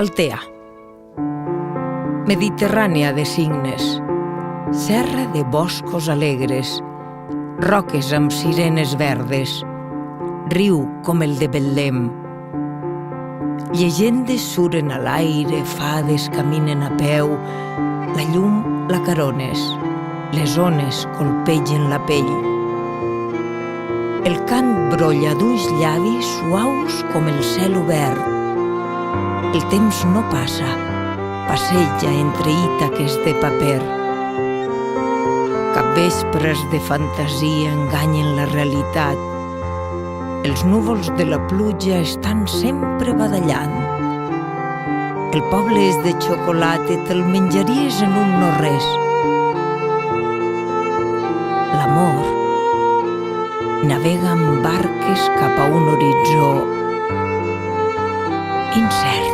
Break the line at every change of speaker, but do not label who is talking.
Altea, mediterrània de signes, serra de boscos alegres, roques amb sirenes verdes, riu com el de Betlem. Llegendes suren a l'aire, fades caminen a peu, la llum l'acarones, les ones colpegen la pell. El cant brolla d'ulls llavis suaus com el cel obert. El temps no passa, passeja entre ítaques de paper. Capvespres de fantasia enganyen la realitat. Els núvols de la pluja estan sempre badallant. El poble és de xocolata, te'l menjaries en un no-res. L'amor navega amb barques cap a un horitzó incert.